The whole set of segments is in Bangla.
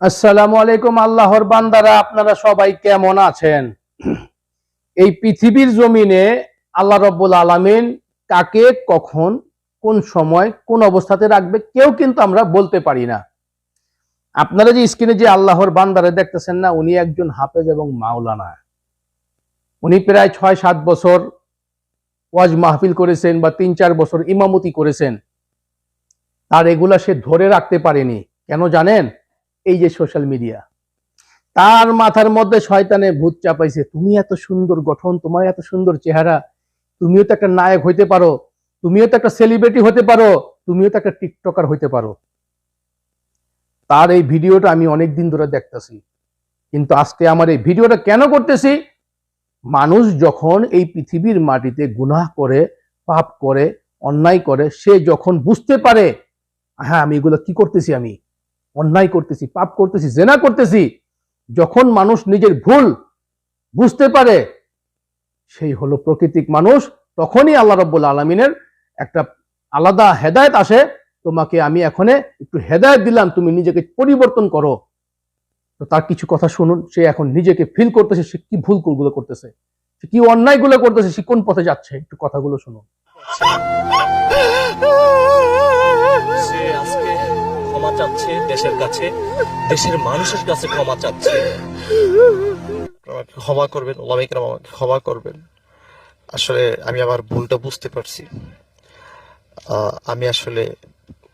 আসসালামু আলাইকুম আল্লাহর বান্দারা, আপনারা সবাই কেমন আছেন? এই পৃথিবীর জমিনে আল্লাহ রাব্বুল আলামিন কাকে কখন কোন সময় কোন অবস্থাতে রাখবে কেউ কিন্তু আমরা বলতে পারি না। আপনারা যে স্ক্রিনে যে আল্লাহর বান্দারা দেখতেছেন না, উনি একজন হাফেজ এবং মাওলানা। উনি প্রায় ৬-৭ বছর ওয়াজ মাহফিল করেছেন বা ৩-৪ বছর ইমামতি করেছেন। তার এগুলা সে ধরে রাখতে পারেনি। কেন জানেন? এই যে সোশ্যাল মিডিয়া, তার মাথার মধ্যে শয়তানে ভূত চাপাইছে। তুমি এত সুন্দর গঠন, তোমার এত সুন্দর চেহারা, তুমিও তো একটা নায়ক হইতে পারো, তুমিও তো একটা সেলিব্রিটি হতে পারো, তুমিও তো একটা টিকটকার হইতে পারো। তার এই ভিডিওটা আমি অনেকদিন ধরে দেখতেছি, কিন্তু আজকে আমার এই ভিডিওটা কেন করতেছি? মানুষ যখন এই পৃথিবীর মাটিতে গুনাহ করে, পাপ করে, অন্যায় করে, সে যখন বুঝতে পারে হ্যাঁ আমি এগুলো কি করতেছি, আমি অন্যায় করতেছি, পাপ করতেছি, জেনা করতেছি, যখন মানুষ নিজের ভুল বুঝতে পারে, সেই হলো প্রকৃতিক মানুষ। তখনই আল্লাহ রাব্বুল আলামিনের একটা আলাদা হেদায়েত আসে, তোমাকে আমি এখন একটু হেদায়েত দিলাম, তুমি নিজেকে পরিবর্তন করো। তো তার কিছু কথা শুনুন। সে এখন নিজেকে ফিল করতেছে সে কি ভুলগুলো করতেছে, সে কি অন্যায়গুলো করতেছে, সে কোন পথে যাচ্ছে, একটু কথাগুলো শুনুন। সে আজকে ক্ষমা চাচ্ছে দেশের কাছে, দেশের মানুষের কাছে ক্ষমা চাচ্ছে। আমাকে ক্ষমা করবেন, ওলামায়ে কেরাম আমাকে ক্ষমা করবেন। আসলে আমি আমার ভুলটা বুঝতে পারছি। আমি আসলে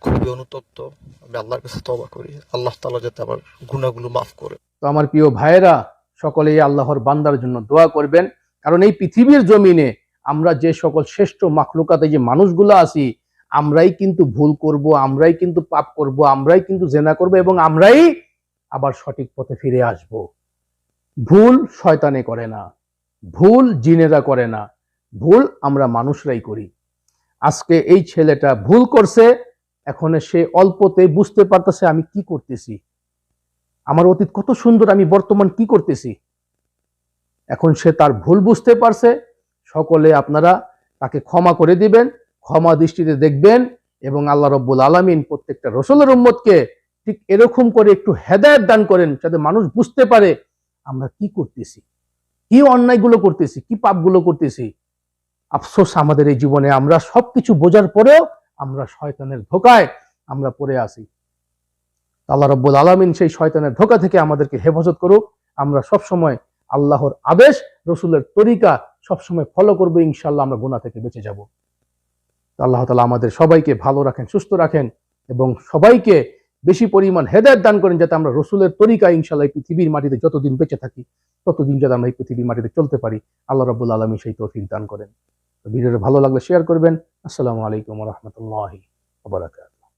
খুবই অনুতপ্ত। আমি আল্লাহর কাছে তওবা করি, আল্লাহ তাআলা যাতে আমার গুনাহগুলো মাফ করে। তো আমার প্রিয় ভাইয়েরা, সকলেই আল্লাহর বান্দার জন্য দোয়া করবেন। কারণ এই পৃথিবীর জমিনে আমরা যে সকল শ্রেষ্ঠ মাখলুকাতে যে মানুষগুলো আছি, আমরাই কিন্তু ভুল করব, আমরাই কিন্তু পাপ করব, আমরাই কিন্তু জেনা করব এবং আমরাই আবার সঠিক পথে ফিরে আসব। ভুল শয়তানে করে না, ভুল জিনেরা করে না, ভুল আমরা মানুষরাই করি। আজকে এই ছেলেটা ভুল করছে, এখন সে অল্পতে বুঝতে পারতেছে আমি কি করতেছি, আমার অতীত কত সুন্দর, আমি বর্তমান কি করতেছি। এখন সে তার ভুল বুঝতে পারছে। সকলে আপনারা তাকে ক্ষমা করে দিবেন, ক্ষমা দৃষ্টিতে দেখবেন এবং আল্লাহ রাব্বুল আলামিন প্রত্যেকটা রাসূলের উম্মতকে ঠিক এরকম করে একটু হেদায়েত দান করেন, যাতে মানুষ বুঝতে পারে আমরা কি করতেছি, কি অন্যায়গুলো করতেছি, কি পাপগুলো করতেছি। আফসোস আমাদের এই জীবনে আমরা সবকিছু বোঝার পরেও আমরা শয়তানের ধোঁকায় আমরা পড়ে আছি। আল্লাহ রাব্বুল আলামিন সেই শয়তানের ধোঁকা থেকে আমাদেরকে হেফাজত করুক। আমরা সব সময় আল্লাহর আদেশ, রাসূলের তরিকা সবসময় ফলো করবো, ইনশাআল্লাহ আমরা গুনাহ থেকে বেঁচে যাব। আল্লাহ তাআলা আমাদের সবাইকে ভালো রাখেন, সুস্থ রাখেন এবং সবাইকে বেশি পরিমাণ হেদায়েত দান করেন, যাতে আমরা রাসূলের তরিকা ইনশাআল্লাহ এই পৃথিবীর মাটিতে যতদিন বেঁচে থাকি ততদিন যাতে আমরা এই পৃথিবীর মাটিতে চলতে পারি। আল্লাহ রাব্বুল আলামিন সেই তৌফিক দান করেন। ভিডিওটা ভালো লাগলে শেয়ার করবেন। আসসালামু আলাইকুম ওয়া রাহমাতুল্লাহি ওয়া বারাকাতুহু।